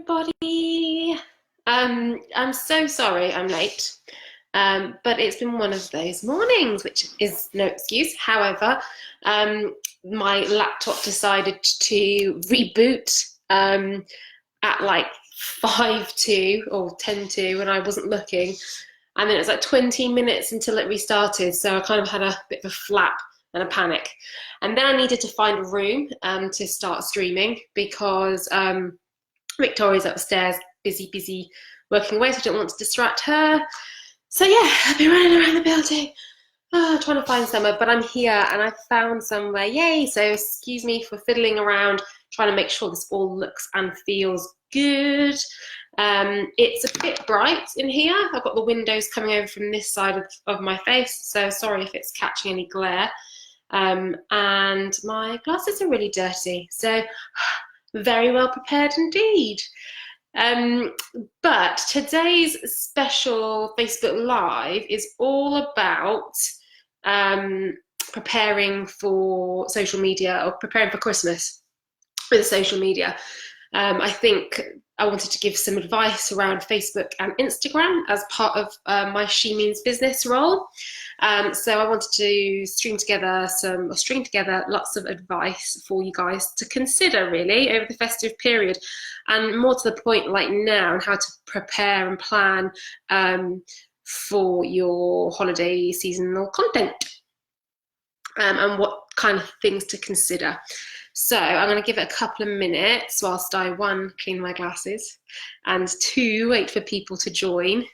everybody. I'm so sorry I'm late, but it's been one of those mornings, which is no excuse. However, um, my laptop decided to reboot at like 5 to or 10 to, and I wasn't looking. And then it was like 20 minutes until it restarted, so I kind of had a bit of a flap and a panic. And then I needed to find a room to start streaming because Victoria's upstairs, busy working away, so I didn't want to distract her. So yeah, I've been running around the building, trying to find somewhere, but I'm here and I found somewhere, yay! So excuse me for fiddling around, trying to make sure this all looks and feels good. It's a bit bright in here. I've got the windows coming over from this side of my face, so sorry if it's catching any glare. And my glasses are really dirty, so very well prepared indeed. But today's special Facebook Live is all about preparing for social media, or preparing for Christmas with social media. I think I wanted to give some advice around Facebook and Instagram as part of my She Means Business role. So I wanted to string together lots of advice for you guys to consider really over the festive period, and more to the point like now, and how to prepare and plan for your holiday seasonal content, and what kind of things to consider. So I'm going to give it a couple of minutes whilst I, one, clean my glasses, and two, wait for people to join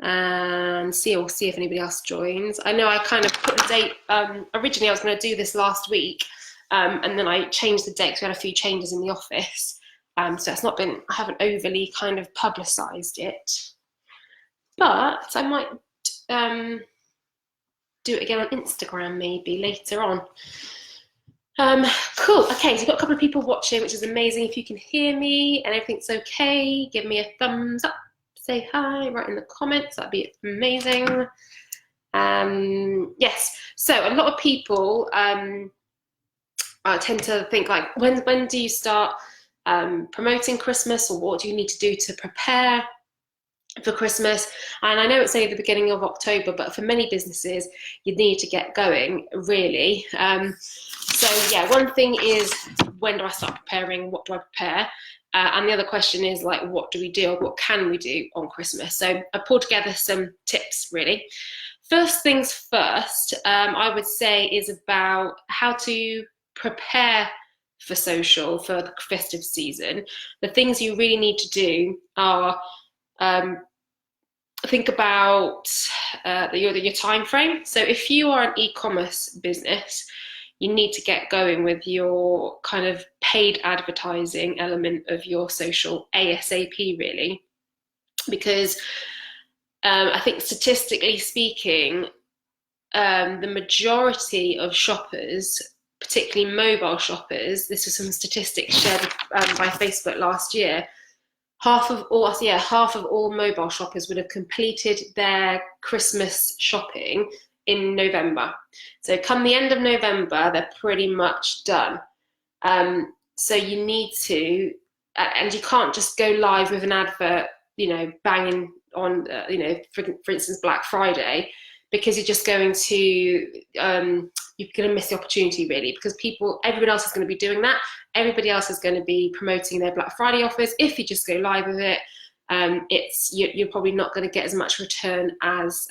and see if anybody else joins. I know I kind of put the date, originally I was going to do this last week, and then I changed the date because we had a few changes in the office. So it's not been, I haven't overly kind of publicised it, but I might do it again on Instagram maybe later on. Cool, okay, so we've got a couple of people watching, which is amazing. If you can hear me and everything's okay, give me a thumbs up, say hi, write in the comments, that'd be amazing. Yes, so a lot of people tend to think like, when do you start promoting Christmas, or what do you need to do to prepare for Christmas? And I know it's only the beginning of October, but for many businesses you need to get going really. So yeah, one thing is, when do I start preparing? What do I prepare? And the other question is like, what do we do, or what can we do on Christmas? So I pulled together some tips really. First things first, I would say, is about how to prepare for social, for the festive season. The things you really need to do are think about your time frame. So if you are an e-commerce business, you need to get going with your kind of paid advertising element of your social ASAP really, because I think statistically speaking, the majority of shoppers, particularly mobile shoppers, this was some statistics shared by Facebook last year, half of all mobile shoppers would have completed their Christmas shopping in November. So come the end of November, they're pretty much done. So you need to, and you can't just go live with an advert, banging on, for instance, Black Friday, because you're just going to, you're going to miss the opportunity really, because everybody else is going to be doing that. Everybody else is going to be promoting their Black Friday offers. If you just go live with it, you're probably not going to get as much return as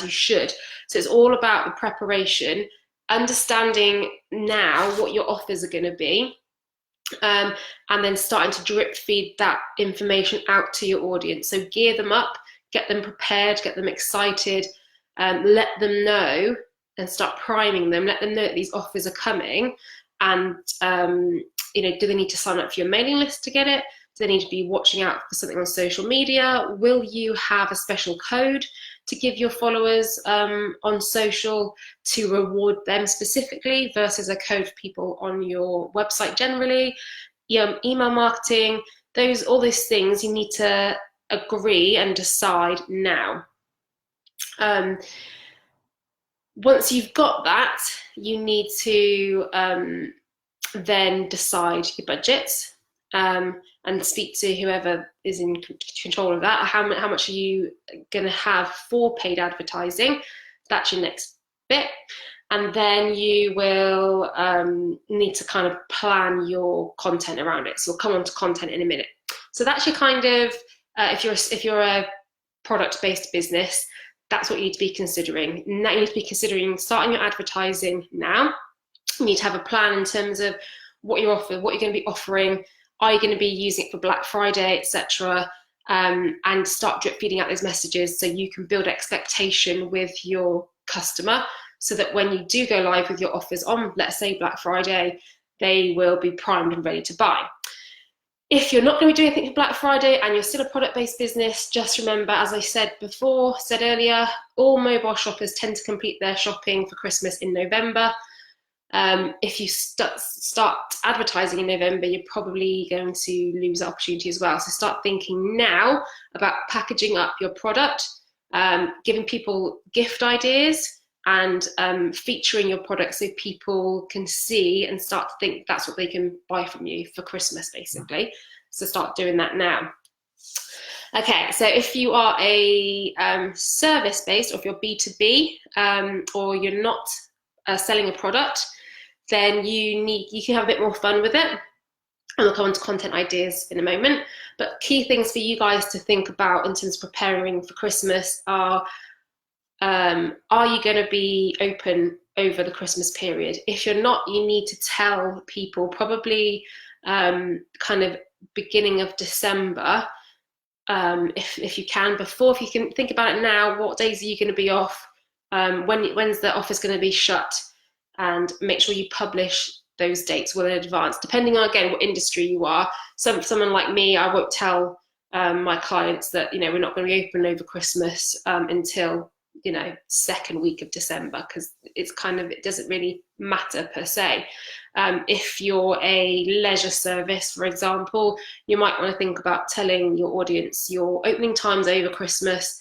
you should. So it's all about the preparation, understanding now what your offers are going to be, and then starting to drip feed that information out to your audience. So gear them up, get them prepared, get them excited, let them know, and start priming them, let them know that these offers are coming, and do they need to sign up for your mailing list to get it? Do they need to be watching out for something on social media? Will you have a special code to give your followers on social to reward them specifically, versus a code for people on your website generally? Email marketing, all those things you need to agree and decide now. Once you've got that, you need to then decide your budgets. and speak to whoever is in control of that. How much are you going to have for paid advertising? That's your next bit. And then you will need to kind of plan your content around it. So we'll come on to content in a minute. So that's your kind of, if you're a product-based business, that's what you need to be considering. Now you need to be considering starting your advertising now. You need to have a plan in terms of what you're offering, what you're going to be offering. Are you going to be using it for Black Friday, etc.? And start drip feeding out those messages so you can build expectation with your customer, so that when you do go live with your offers on, let's say, Black Friday, they will be primed and ready to buy. If you're not going to be doing anything for Black Friday and you're still a product-based business, just remember, as I said earlier, all mobile shoppers tend to complete their shopping for Christmas in November. If you start advertising in November, you're probably going to lose the opportunity as well. So start thinking now about packaging up your product, giving people gift ideas, and featuring your product so people can see and start to think that's what they can buy from you for Christmas, basically. So start doing that now. Okay, so if you are a service-based, or if you're B2B, or you're not selling a product, then you can have a bit more fun with it. And we'll come on to content ideas in a moment. But key things for you guys to think about in terms of preparing for Christmas are you going to be open over the Christmas period? If you're not, you need to tell people probably kind of beginning of December, if you can, before. If you can think about it now, what days are you going to be off? When's the office going to be shut? And make sure you publish those dates well in advance, depending on, again, what industry you are. Someone like me, I won't tell my clients that, we're not going to be open over Christmas until, second week of December, because it doesn't really matter per se. If you're a leisure service, for example, you might want to think about telling your audience your opening times over Christmas,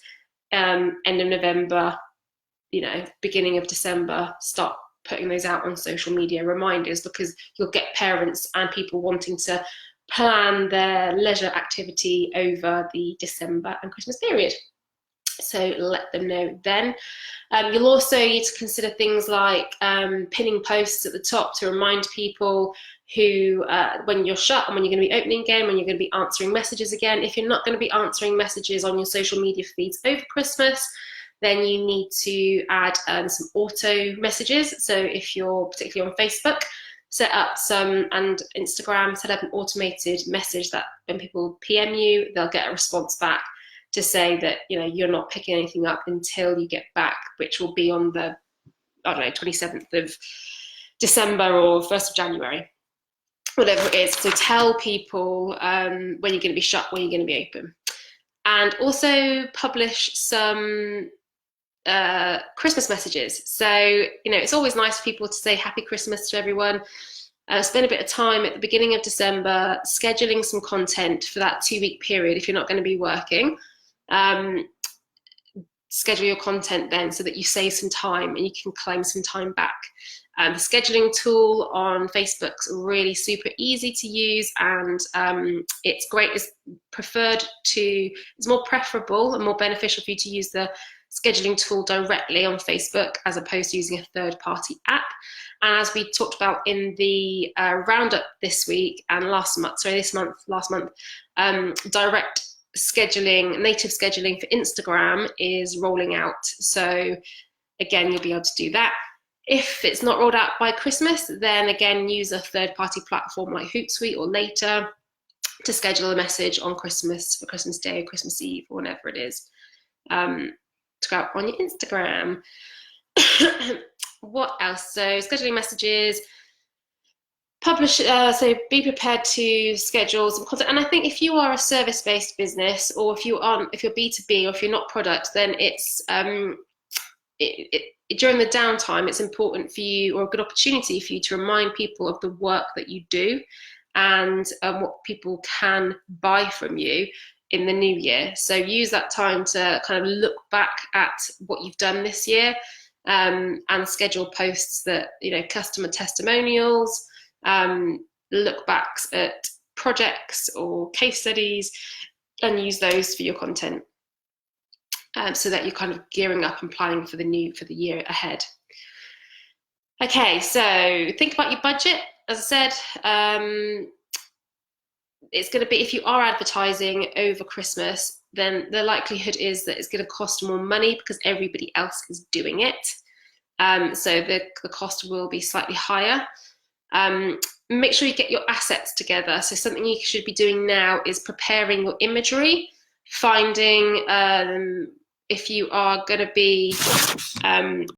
end of November, beginning of December. Start putting those out on social media reminders, because you'll get parents and people wanting to plan their leisure activity over the December and Christmas period. So let them know then. You'll also need to consider things like pinning posts at the top to remind people who, when you're shut and when you're going to be opening again, when you're going to be answering messages again. If you're not going to be answering messages on your social media feeds over Christmas, then you need to add some auto messages. So if you're particularly on Facebook, set up and Instagram, set up an automated message that when people PM you, they'll get a response back to say that you're not picking anything up until you get back, which will be on the 27th of December or 1st of January, whatever it is. So tell people when you're going to be shut, when you're going to be open, and also publish some Christmas messages. So it's always nice for people to say Happy Christmas to everyone. Spend a bit of time at the beginning of December scheduling some content for that 2-week period if you're not going to be working. Schedule your content then so that you save some time and you can claim some time back. The scheduling tool on Facebook's really super easy to use, and it's great. It's more preferable and more beneficial for you to use the scheduling tool directly on Facebook as opposed to using a third-party app. And as we talked about in the roundup this week and last month, direct scheduling, native scheduling for Instagram is rolling out. So again, you'll be able to do that. If it's not rolled out by Christmas, then again, use a third-party platform like Hootsuite or Later to schedule a message on Christmas, for Christmas Day or Christmas Eve, or whenever it is, to go out on your Instagram. What else? So scheduling messages, publish, so be prepared to schedule some content. And I think if you are a service-based business, or if you're B2B, or if you're not product, then it's during the downtime, it's important for you, or a good opportunity for you, to remind people of the work that you do and what people can buy from you in the new year. So use that time to kind of look back at what you've done this year, and schedule posts that, customer testimonials, look backs at projects or case studies and use those for your content, so that you're kind of gearing up and planning for the year ahead. Okay, so think about your budget. As I said, it's going to be, if you are advertising over Christmas, then the likelihood is that it's going to cost more money because everybody else is doing it. So the cost will be slightly higher. Make sure you get your assets together. So something you should be doing now is preparing your imagery, finding if you are going to be